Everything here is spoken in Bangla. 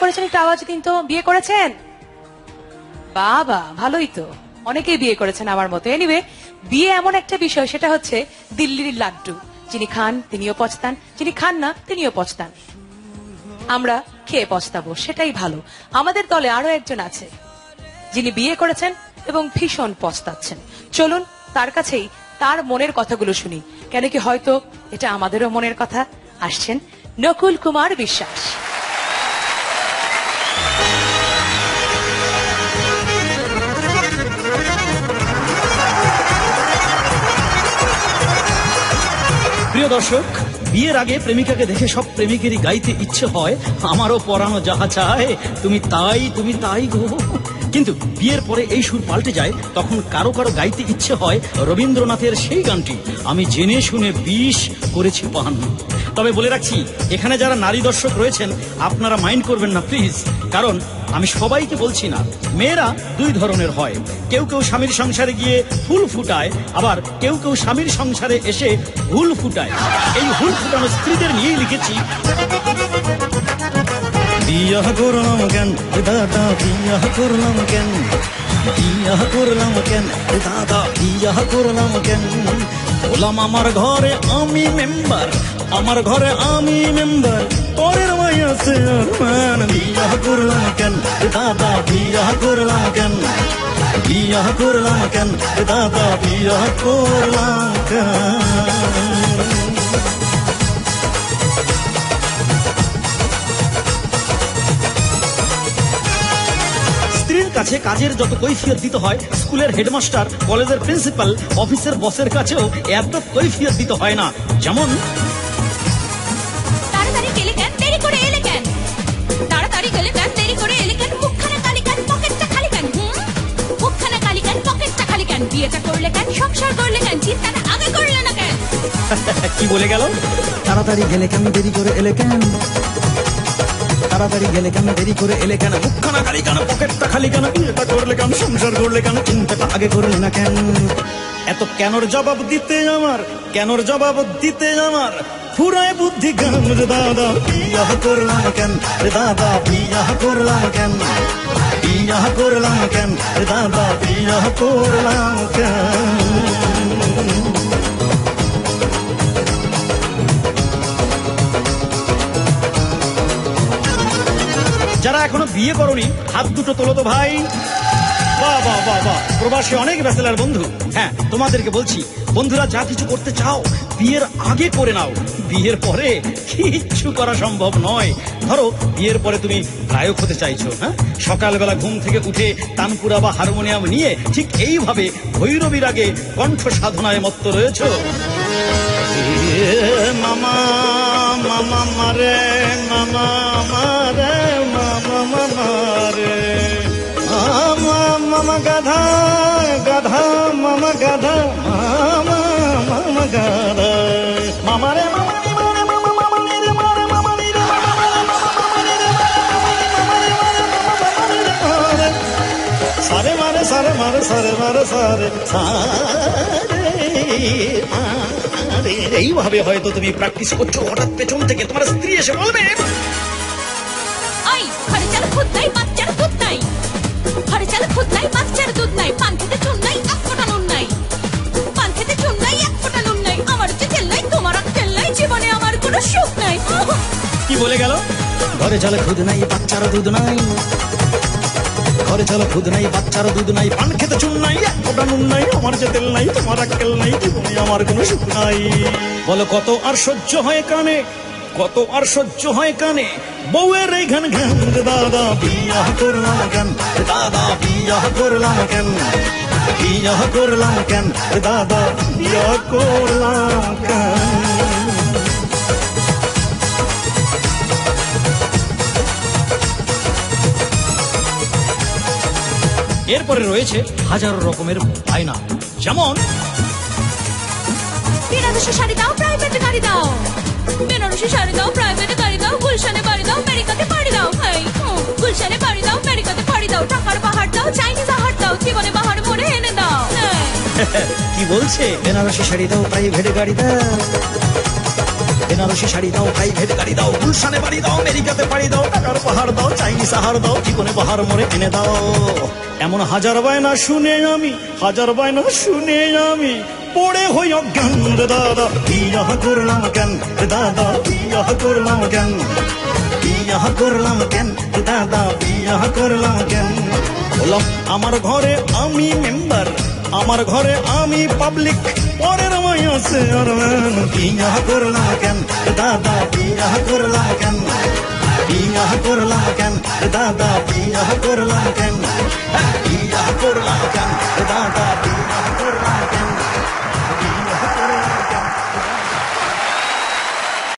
করেছেন একটু আওয়াজ দিন তো। বিয়ে করেছেন? বাবা, ভালোই তো, অনেকেই বিয়ে করেছেন আমার মতো। এনিওয়ে, বিয়ে এমন একটা বিষয়, সেটা হচ্ছে দিল্লির লাড্ডু। যিনি খান তিনিও পচতান, যিনি খান না তিনিও পচতান। আমরা খেয়ে পচতাবো, সেটাই ভালো। আমাদের দলে আরো একজন আছে যিনি বিয়ে করেছেন এবং ভীষণ পচতাচ্ছেন। চলুন তার কাছেই তার মনের কথাগুলো শুনি, কেন কি হয়তো এটা আমাদেরও মনের কথা। আসছেন নকুল কুমার বিশ্বাস। প্রিয় দর্শক, বিয়ের আগে প্রেমিকাকে দেখে সব প্রেমিকেরই গাইতে ইচ্ছে হয়, আমারও পরানো যাহা চায় তুমি তাই, তুমি তাই গো। কিন্তু বিয়ের পরে এই সুর পাল্টে যায়, তখন কারো কারো গাইতে ইচ্ছে হয় রবীন্দ্রনাথের সেই গানটি, আমি জেনে শুনে বিষ করেছি পান। তবে বলে রাখছি, এখানে যারা নারী দর্শক রয়েছেন আপনারা মাইন্ড করবেন না প্লিজ, কারণ আমি সবাইকে বলছি না। মেয়েরা দুই ধরনের হয়, কেউ কেউ স্বামীর সংসারে গিয়ে ফুল ফুটায়, আবার কেউ কেউ স্বামীর সংসারে এসে হুল ফুটায়। এই হুল ফুটানো স্ত্রীদের নিয়েই লিখেছি। বিয়াহ করলাম কেন দাদা, বিয়াহ করলাম কেন, বিয়াহ করলাম কেন দাদা, বিয়াহ করলাম কেন। বললাম আমার ঘরে আমি মেম্বার, আমার ঘরে আমি মেম্বার, পরের মাইয়া চেয়ারম্যান। বিয়াহ করলাম কেন দাদা, বিয়াহ করলাম কেন, বিয়াহ করলাম কেন দাদা, বিয়াহ করলাম কেন। স্ত্রীর কাছে কাজের যত কৈফিয়ত দিতে হয়, স্কুলের হেডমাস্টার, কলেজের প্রিন্সিপাল, অফিসের বসের কাছেও এত কৈফিয়ত দিতে হয় না। যেমন তাড়াতাড়ি গেলে কেন, দেরি করে এলে কেন, তাড়াতাড়ি গেলে কেন, দেরি করে এলে কেন, মুখখানা কালি কেন, পকেটটা খালি কেন, মুখখানা কালি কেন, পকেটটা খালি কেন, বিয়েটা করলে কেন, সংসার করলে কেন, চিন্তাটা আগে করলে না কেন। কি বলে গেল? তাড়াতাড়ি গেলে কেন, দেরি করে এলে কেন, তাড়াতাড়ি গেলে কেন, দেরি করে এলে কেন, মুখখানা কালি কেন, পকেটটা খালি কেন, বিয়েটা করলে কেন, সংসার করলে কেন, চিন্তাটা আগে করলে না কেন। এত কেনর জবাব দিতে আমার, কেনর জবাব দিতে আমার ফুরায় বুদ্ধি গান রে দাদা। বিয়াহ করলাম কেন দাদা, বিয়াহ করলাম কেন, বিয়াহ করলাম কেন দাদা, বিয়াহ করলাম কেন। যারা এখনো বিয়ে করনি হাত দুটো তোলো তো ভাই। বাহ বাহ বাহ বাহ, প্রবাসী অনেক ব্যাচেলার বন্ধু। হ্যাঁ, তোমাদেরকে বলছি, বন্ধুরা যা কিছু করতে চাও বিয়ের আগে করে নাও, বিয়ের পরে কিচ্ছু করা সম্ভব নয়। ধরো বিয়ের পরে তুমি গায়ক হতে চাইছো, হ্যাঁ, সকালবেলা ঘুম থেকে উঠে তানপুরা বা হারমোনিয়াম নিয়ে ঠিক এইভাবে ভৈরবীর আগে কণ্ঠ সাধনায় মত্ত রয়েছো। মামা মামা মারে, মামা মারে, মামা মারে, মামা গাধা গাধা, মামা গাধা, মামা মামা গাধা, মামা রে মামা রে মারে, মামা মামা রে মারে, মামা রে মারে, সারে মারে, সারে মারে, সারে মারে, সারে সারে। এইভাবে হয়তো তুমি প্র্যাকটিস করছো, হঠাৎ পেছন থেকে তোমার স্ত্রী এসে বলবে, আই ঘরে চাল খুদ নাই, বাচ্চার দুধ নাই, ঘরে চাল খুদ নাই, বাচ্চার দুধ নাই, পান খেতে চুন নাই, এক ফোঁটা নুন নাই, পান খেতে চুন নাই, এক ফোঁটা নুন নাই, আমার যে তেল নাই, তোমার তেল নাই, জীবনে আমার কোনো সুখ নাই। কি বলে গেল? ঘরে চলে খুদ নাই, বাচ্চার দুধ নাই, ঘরে চলো খুদ নাই, বাচ্চার দুধ নাই, পান খেতে চুন নাই, এক ফোঁটা নুন নাই, আমার যে তেল নাই, তোমার আক্কেল নাই, জীবনে আমার কোনো সুখ নাই। বলো কত আর সহ্য হয় কানে, কত আর সহ্য হয় কানে, বউয়ের এই ঘান ঘান রে দাদা। বিয়াহ করলাম কেন দাদা, বিয়াহ করলাম কেন, বিয়াহ করলাম কেন দাদা, বিয়াহ করলাম কেন। এরপরে রয়েছে হাজারো রকমের বায়না, যেমন বেনারসি শাড়ি দাও, প্রাইভেটে গাড়ি দাও, বেনারসি শাড়ি দাও, প্রাইভেটে গাড়ি দাও, গুলশানে বাড়ি দাও, আমেরিকাতে পাড়ি দাও, গুলশানে বাড়ি দাও, আমেরিকাতে পাড়ি দাও, টাকার পাহাড় দাও, চাইনিজ আহার দাও, জীবনে বাহার মনে এনে দাও। কি বলছে? বেনারসি শাড়ি দাও, প্রাইভেট গাড়ি দাও, বেনারসি শাড়ি দাও, প্রাইভেট গাড়ি দাও, গুলশানে বাড়ি দাও, আমেরিকাতে পাড়ি দাও, টাকার পাহাড় দাও, চাইনিজ আহার দাও, জীবনে বাহার মোড়ে এনে দাও। এমন হাজার বায়না শুনে আমি, হাজার বায়না শুনে আমি পড়ে হই অজ্ঞান রে দাদা। বিয়া করলাম কেন রে দাদা, বিয়া করলাম কেন, বিয়া করলাম কেন রে দাদা, বিয়া করলাম কেন। বললাম আমার ঘরে আমি মেম্বার, আমার ঘরে আমি পাবলিক, পরের মাইয়া চেয়ারম্যান। বিয়া করলাম কেন রে দাদা, বিয়া করলাম কেন, বিয়া করলাম কেন রে দাদা, বিয়া করলাম কেন, বিয়া করলাম কেন রে দাদা।